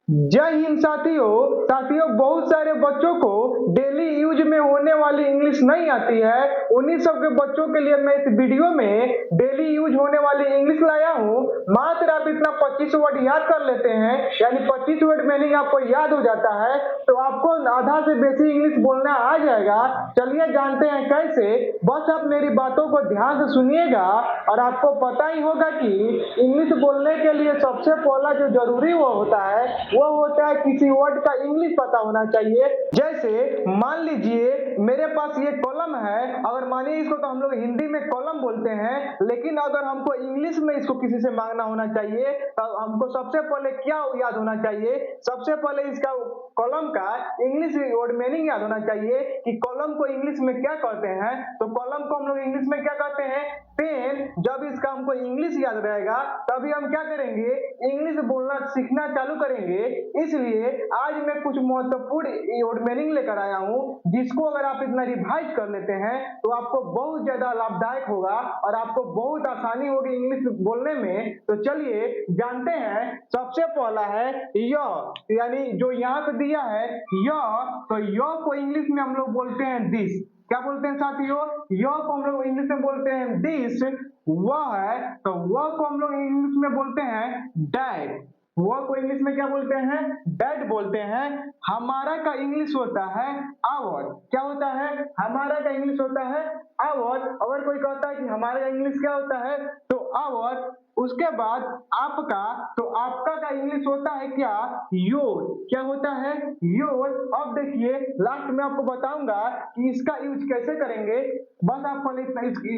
जय हिंद साथियों बहुत सारे बच्चों को डेली यूज में होने वाली इंग्लिश नहीं आती है। उन्हीं सब के बच्चों के लिए मैं इस वीडियो में डेली यूज होने वाली इंग्लिश लाया हूँ। मात्र आप इतना 25 वर्ड याद कर लेते हैं, यानी 25 वर्ड मीनिंग आपको याद हो जाता है तो आपको आधा से बेसी इंग्लिश बोलना आ जाएगा। चलिए जानते हैं कैसे। बस आप मेरी बातों को ध्यान से सुनिएगा और आपको पता ही होगा कि इंग्लिश बोलने के लिए सबसे पहला जो जरूरी वो होता है वो होता है किसी वर्ड का इंग्लिश पता होना चाहिए। जैसे मान लीजिए मेरे पास ये कॉलम है, अगर मानिए इसको तो हम लोग हिंदी में कॉलम बोलते हैं, लेकिन अगर हमको इंग्लिश में इसको किसी से मांगना होना चाहिए तो हमको सबसे पहले क्या याद होना चाहिए? सबसे पहले इसका कॉलम का इंग्लिश वर्ड मीनिंग याद होना चाहिए कि कॉलम को इंग्लिश में क्या कहते हैं। तो कॉलम को हम लोग इंग्लिश में क्या कहते हैं? पेन। जब इसका हमको इंग्लिश याद रहेगा तभी हम क्या करेंगे? इंग्लिश बोलना सीखना चालू करेंगे। इसलिए आज मैं कुछ महत्वपूर्ण वर्ड मीनिंग लेकर आया हूँ, जिसको अगर आप इतना रिवाइज कर लेते हैं तो आपको बहुत ज्यादा लाभदायक होगा और आपको बहुत आसानी होगी इंग्लिश बोलने में। तो चलिए जानते हैं। सबसे पहला है य, यानी जो यहाँ पे दिया है य, तो य को इंग्लिश में हम लोग बोलते हैं दिस। क्या बोलते हैं साथियों? य को हम लोग इंग्लिश में बोलते हैं दिस। वह है तो वह को हम लोग इंग्लिश में बोलते हैं डैड। वह को इंग्लिश में क्या बोलते हैं? डैड बोलते हैं। हमारा का इंग्लिश होता है आवर। क्या होता है? हमारा का इंग्लिश होता है आवर। अगर कोई कहता है कि हमारा का इंग्लिश क्या होता है तो आवर। उसके बाद आपका, तो आपका का इंग्लिश होता है क्या? योर। क्या होता है? योर। अब देखिए लास्ट में आपको बताऊंगा कि इसका यूज कैसे करेंगे। बस आप पहले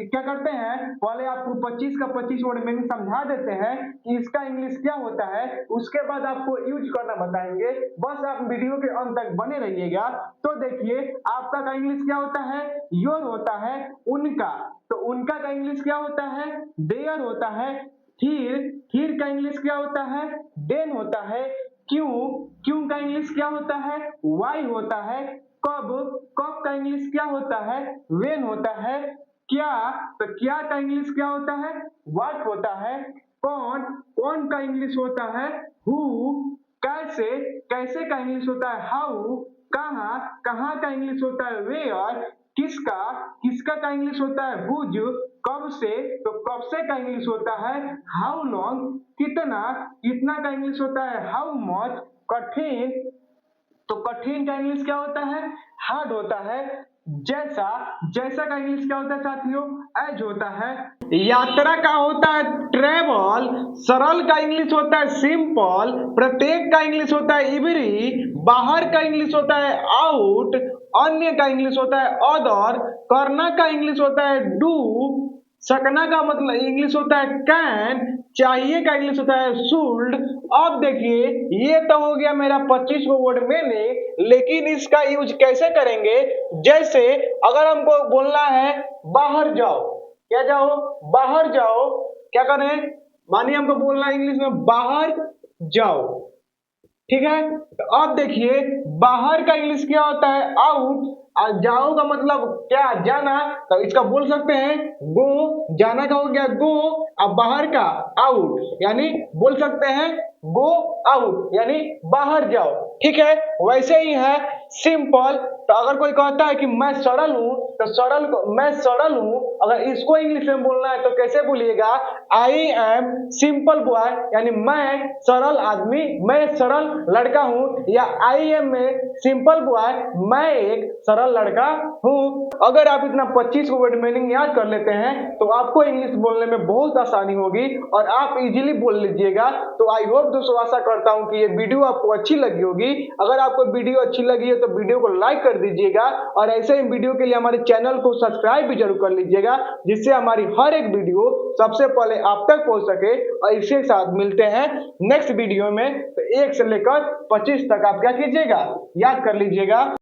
क्या करते हैं, पहले आपको 25 का 25 वर्ड मीनिंग समझा देते हैं कि इसका इंग्लिश क्या होता है, उसके बाद आपको यूज करना बताएंगे। बस आप वीडियो के अंत तक बने रहिएगा। तो देखिए आपका का इंग्लिश क्या होता है? योर होता है। उनका, तो उनका का इंग्लिश क्या होता है? देयर होता है। फिर का इंग्लिश क्या होता है? देन होता है। क्यों का इंग्लिश क्या होता है? वाई होता है। कब का इंग्लिश क्या होता है? वेन होता है। क्या, तो क्या का इंग्लिश क्या होता है? व्हाट होता है। कौन का इंग्लिश होता है? हु। कैसे का इंग्लिश होता है? हाउ। कहाँ का इंग्लिश होता है? वेयर। किसका का इंग्लिश होता है? हुज। कब से, तो कब से का इंग्लिश होता है? How long. कितना का इंग्लिश होता है? How much. कठिन, तो कठिन का इंग्लिश क्या होता है? हार्ड होता है। जैसा का इंग्लिश क्या होता है साथियों? एज होता है। यात्रा का होता है ट्रेवल। सरल का इंग्लिश होता है सिंपल। प्रत्येक का इंग्लिश होता है एवरी। बाहर का इंग्लिश होता है आउट। अन्य का इंग्लिश होता है अदर। करना का इंग्लिश होता है डू। सकना का मतलब इंग्लिश होता है कैन। चाहिए का इंग्लिश होता है शुल्ड। अब देखिए ये तो हो गया मेरा 25 को वर्ड मीनिंग, लेकिन इसका यूज कैसे करेंगे? जैसे अगर हमको बोलना है बाहर जाओ, क्या जाओ? बाहर जाओ। क्या करें? मानिए हमको बोलना है इंग्लिश में बाहर जाओ, ठीक है। तो अब देखिए बाहर का इंग्लिश क्या होता है? आउट। और जाओ का मतलब क्या? जाना। तो इसका बोल सकते हैं गो। जाना का हो गया गो, अब बाहर का आउट, यानी बोल सकते हैं गो आउट, यानी बाहर जाओ। ठीक है, वैसे ही है सिंपल। तो अगर कोई कहता है कि मैं सरल हूं, तो मैं सरल हूं, अगर इसको इंग्लिश में बोलना है तो कैसे बोलिएगा? आई एम सिंपल बॉय, यानी मैं सरल आदमी, मैं सरल लड़का हूं। या आई एम में सिंपल बॉय, मैं एक सरल लड़का हूं। अगर आप इतना 25 वर्ड मीनिंग याद कर लेते हैं तो आपको इंग्लिश बोलने में बहुत आसानी होगी और आप इजीली बोल लीजिएगा। तो आई होप दोस्तों, आशा करता हूं कि ये वीडियो आपको अच्छी लगी होगी। अगर आपको वीडियो अच्छी लगी है तो वीडियो को लाइक कर दीजिएगा और ऐसे ही वीडियो के लिए हमारे चैनल को सब्सक्राइब भी जरूर कर लीजिएगा, जिससे हमारी हर एक वीडियो सबसे पहले आप तक पहुंच सके। और इसके साथ मिलते हैं नेक्स्ट वीडियो में। तो 1 से लेकर 25 तक आप क्या कीजिएगा? याद कर लीजिएगा।